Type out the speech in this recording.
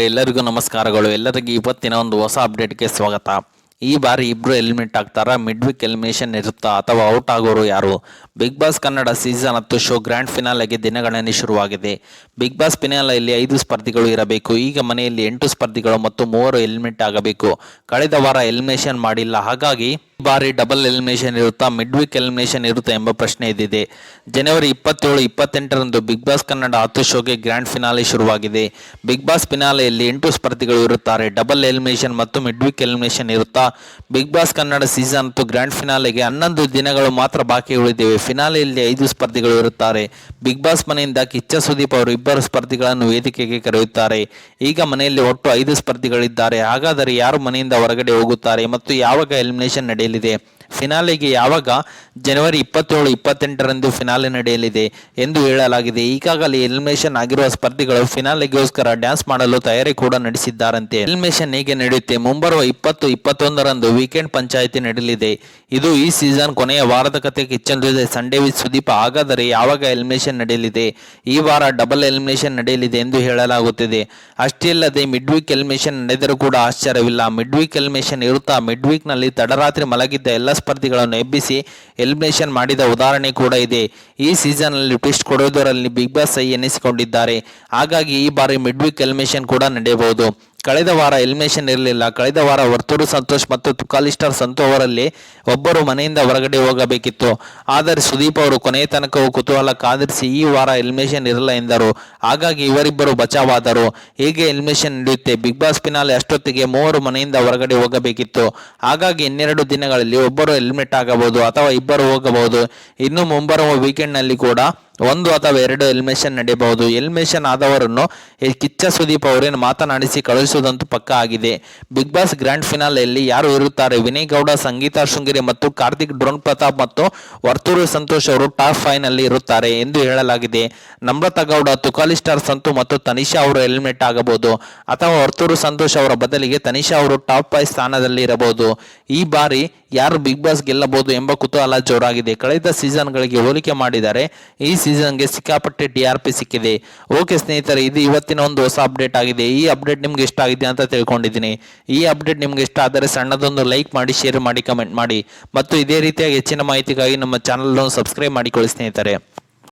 ಎಲ್ಲರಿಗೂ ನಮಸ್ಕಾರಗಳು. ಎಲ್ಲರಿಗೂ ಇವತ್ತಿನ ಒಂದು ಹೊಸ ಅಪ್ಡೇಟ್ಗೆ ಸ್ವಾಗತ. ಈ ಬಾರಿ ಇಬ್ರು ಎಲಿಮಿನೇಟ್ ಆಗ್ತಾರಾ? ಮಿಡ್ ವೀಕ್ ಎಲಿಮಿನೇಷನ್ ಇರುತ್ತಾ ಅಥವಾ ಔಟ್ ಆಗೋರು ಯಾರು? Big boss Kannada season 10 show grand ಫಿನಾಲೆಗೆ ದಿನಗಣನೆ ಶುರುವಾಗಿದೆ. ಬಿಗ್ ಬಾಸ್ ಫಿನಾಲೆಯಲ್ಲಿ 5 ಸ್ಪರ್ಧಿಗಳು ಇರಬೇಕು. ಈಗ ಮನೆಯಲ್ಲಿ 8 ಸ್ಪರ್ಧಿಗಳು ಮತ್ತು 3 ಎಲಿಮಿನೇಟ್ ಆಗಬೇಕು. ಕಳೆದ ವಾರ ಎಲಿಮಿನೇಷನ್ ಮಾಡಿಲ್ಲ, ಹಾಗಾಗಿ ಬಾರಿ ಡಬಲ್ ಎಲಿಮಿನೇಷನ್ ಇರುತ್ತಾ, ಮಿಡ್ ವೀಕ್ ಎಲಿಮಿನೇಷನ್ ಇರುತ್ತಾ ಎಂಬ ಪ್ರಶ್ನೆ ಎದ್ದಿದೆ. ಜನವರಿ 27-28ರಂದು ಬಿಗ್ ಬಾಸ್ ಕನ್ನಡ 10 ಶೋಗೆ ಗ್ರ್ಯಾಂಡ್ ಫಿನಾಲೆ ಶುರುವಾಗಿದೆ. ಬಿಗ್ ಬಾಸ್ ಫಿನಾಲೆಯಲ್ಲಿ 8 ಸ್ಪರ್ಧಿಗಳು ಇರುತ್ತಾರೆ. ಡಬಲ್ ಎಲಿಮಿನೇಷನ್ ಮತ್ತು ಮಿಡ್ ವೀಕ್ ಎಲಿಮಿನೇಷನ್ ಇರುತ್ತಾ? Big boss Kannada season 10 grand ಫಿನಾಲೆಗೆ 11 ದಿನಗಳು ಮಾತ್ರ ಬಾಕಿ ಉಳಿದಿವೆ. ಫಿನಾಲೆಯಲ್ಲಿ 5 ಸ್ಪರ್ಧಿಗಳು ಇರುತ್ತಾರೆ. ಬಿಗ್ ಬಾಸ್ ಮನೆಯಿಂದ ಕಿಚ್ಚ ಸುದೀಪ್ ಅವರು 2 ಸ್ಪರ್ಧಿಗಳನ್ನು ವೇದಿಕೆಗೆ ಕರೆಯುತ್ತಾರೆ. ಈಗ ಮನೆಯಲ್ಲಿ ಒಟ್ಟು 5 ಸ್ಪರ್ಧಿಗಳಿದ್ದಾರೆ. ಹಾಗಾದರೆ ಯಾರು ಮನೆಯಿಂದ ಹೊರಗಡೆ ಹೋಗುತ್ತಾರೆ ಮತ್ತು ಯಾವಾಗ ಎಲಿಮಿನೇಷನ್ ನಡೆಯಲಿದೆ? ಫಿನಾಲೆಗೆ ಯಾವಾಗ? ಜನವರಿ 27-28ರಂದು ಫಿನಾಲೆ ನಡೆಯಲಿದೆ ಎಂದು ಹೇಳಲಾಗಿದೆ. ಈಗಾಗಲೇ ಎಲಿಮಿನೇಷನ್ ಆಗಿರುವ ಸ್ಪರ್ಧಿಗಳು ಫಿನಾಲೆಗೋಸ್ಕರ ಡ್ಯಾನ್ಸ್ ಮಾಡಲು ತಯಾರಿ ಕೂಡ ನಡೆಸಿದ್ದಾರಂತೆ. ಎಲಿಮಿನೇಷನ್ ಹೇಗೆ ನಡೆಯುತ್ತೆ? ಮುಂಬರುವ 20-21ರಂದು ವೀಕೆಂಡ್ ಪಂಚಾಯಿತಿ ನಡೆಯಲಿದೆ. ಇದು ಈ ಸೀಸನ್ ಕೊನೆಯ ವಾರದ ಕತೆ. ಕಿಚ್ಚನ್ ಜೊತೆ ಸಂಡೇ ವಿತ್ ಸುದೀಪ್. ಹಾಗಾದರೆ ಯಾವಾಗ ಎಲಿಮಿನೇಷನ್ ನಡೆಯಲಿದೆ? ಈ ವಾರ ಡಬಲ್ ಎಲಿಮಿನೇಷನ್ ನಡೆಯಲಿದೆ ಎಂದು ಹೇಳಲಾಗುತ್ತಿದೆ. ಅಷ್ಟೇ ಅಲ್ಲದೆ ಮಿಡ್ ವೀಕ್ ಎಲಿಮಿನೇಷನ್ ನಡೆದರೂ ಕೂಡ ಆಶ್ಚರ್ಯವಿಲ್ಲ. ಮಿಡ್ ವೀಕ್ ಎಲಿಮಿನೇಷನ್ ಇರುತ್ತಾ? ಮಿಡ್ ವೀಕ್ ನಲ್ಲಿ ತಡರಾತ್ರಿ ಮಲಗಿದ್ದ ಎಲ್ಲ ಸ್ಪರ್ಧಿಗಳನ್ನು ಎಬ್ಬಿಸಿ ಎಲಿಮಿನೇಷನ್ ಮಾಡಿದ ಉದಾಹರಣೆ ಕೂಡ ಇದೆ. ಈ ಸೀಸನ್ ನಲ್ಲಿ ಟ್ವಿಸ್ಟ್ ಕೊಡುವುದರಲ್ಲಿ ಬಿಗ್ ಬಾಸ್ ಸೈ ಎನ್ನಿಸಿಕೊಂಡಿದ್ದಾರೆ. ಹಾಗಾಗಿ ಈ ಬಾರಿ ಮಿಡ್ ವೀಕ್ ಎಲಿಮಿನೇಷನ್ ಕೂಡ ನಡೆಯಬಹುದು. ಕಳೆದ ವಾರ ಎಲಿಮಿನೇಷನ್ ಇರಲಿಲ್ಲ. ಕಳೆದ ವಾರ ವರ್ತೂರು ಸಂತೋಷ್ ಮತ್ತು ತುಕಾಲಿ ಸ್ಟಾರ್ ಸಂತು ಅವರಲ್ಲಿ ಒಬ್ಬರು ಮನೆಯಿಂದ ಹೊರಗಡೆ ಹೋಗಬೇಕಿತ್ತು. ಆದರೆ ಸುದೀಪ್ ಅವರು ಕೊನೆಯ ತನಕವೂ ಕುತೂಹಲ ಕಾದಿರಿಸಿ ಈ ವಾರ ಎಲಿಮಿನೇಷನ್ ಇರಲ್ಲ ಎಂದರು. ಹಾಗಾಗಿ ಇವರಿಬ್ಬರು ಬಚಾವಾದರು. ಹೇಗೆ ಎಲಿಮಿನೇಷನ್ ನಡೆಯುತ್ತೆ? ಬಿಗ್ ಬಾಸ್ ಫಿನಾಲೆ ಅಷ್ಟೊತ್ತಿಗೆ 3 ಮನೆಯಿಂದ ಹೊರಗಡೆ ಹೋಗಬೇಕಿತ್ತು. ಹಾಗಾಗಿ 12 ದಿನಗಳಲ್ಲಿ ಒಬ್ಬರು ಎಲಿಮಿನೇಟ್ ಆಗಬಹುದು ಅಥವಾ ಇಬ್ಬರು ಹೋಗಬಹುದು. ಇನ್ನು ಮುಂಬರುವ ವೀಕೆಂಡ್ ನಲ್ಲಿ ಕೂಡ 1 ಅಥವಾ 2 ಎಲಿಮಿನೇಷನ್ ನಡೆಯಬಹುದು. ಎಲಿಮಿನೇಷನ್ ಆದವರನ್ನು ಕಿಚ್ಚ ಸುದೀಪ್ ಅವರೇನು ಮಾತನಾಡಿಸಿ ಕಳುಹಿಸುವುದಂತೂ ಪಕ್ಕಾ ಆಗಿದೆ. ಬಿಗ್ ಬಾಸ್ ಗ್ರ್ಯಾಂಡ್ ಫಿನಾಲೆಯಲ್ಲಿ ಯಾರು ಇರುತ್ತಾರೆ? ವಿನಯ್ ಗೌಡ, ಸಂಗೀತಾ ಶೃಂಗೇರಿ ಮತ್ತು ಕಾರ್ತಿಕ್, ಡ್ರೋನ್ ಪ್ರತಾಪ್ ಮತ್ತು ವರ್ತೂರು ಸಂತೋಷ್ ಅವರು ಟಾಪ್ 5 ನಲ್ಲಿ ಇರುತ್ತಾರೆ ಎಂದು ಹೇಳಲಾಗಿದೆ. ನಮ್ರತಾ ಗೌಡ, ತುಕಾಲಿ ಸ್ಟಾರ್ ಸಂತು ಮತ್ತು ತನಿಷಾ ಅವರು ಎಲಿಮಿನೇಟ್ ಆಗಬಹುದು ಅಥವಾ ವರ್ತೂರು ಸಂತೋಷ್ ಅವರ ಬದಲಿಗೆ ತನಿಷಾ ಅವರು ಟಾಪ್ 5 ಸ್ಥಾನದಲ್ಲಿ ಇರಬಹುದು. ಈ ಬಾರಿ ಯಾರು ಬಿಗ್ ಬಾಸ್ ಗೆಲ್ಲಬಹುದು ಎಂಬ ಕುತೂಹಲ ಜೋರಾಗಿದೆ. ಕಳೆದ ಸೀಸನ್ಗಳಿಗೆ ಹೋಲಿಕೆ ಮಾಡಿದರೆ ಈ ಸೀಸನ್ಗೆ ಸಿಕ್ಕಾಪಟ್ಟೆ TRP ಸಿಕ್ಕಿದೆ. ಓಕೆ ಸ್ನೇಹಿತರೆ, ಇದು ಇವತ್ತಿನ ಒಂದು ಹೊಸ ಅಪ್ಡೇಟ್ ಆಗಿದೆ. ಈ ಅಪ್ಡೇಟ್ ನಿಮ್ಗೆ ಇಷ್ಟ ಆಗಿದೆ ಅಂತ ತಿಳ್ಕೊಂಡಿದ್ದೀನಿ. ಈ ಅಪ್ಡೇಟ್ ನಿಮ್ಗೆ ಇಷ್ಟ ಆದರೆ ಸಣ್ಣದೊಂದು ಲೈಕ್ ಮಾಡಿ, ಶೇರ್ ಮಾಡಿ, ಕಮೆಂಟ್ ಮಾಡಿ ಮತ್ತು ಇದೇ ರೀತಿಯಾಗಿ ಹೆಚ್ಚಿನ ಮಾಹಿತಿಗಾಗಿ ನಮ್ಮ ಚಾನಲ್ ಅನ್ನು ಸಬ್ಸ್ಕ್ರೈಬ್ ಮಾಡಿಕೊಳ್ಳಿ ಸ್ನೇಹಿತರೆ.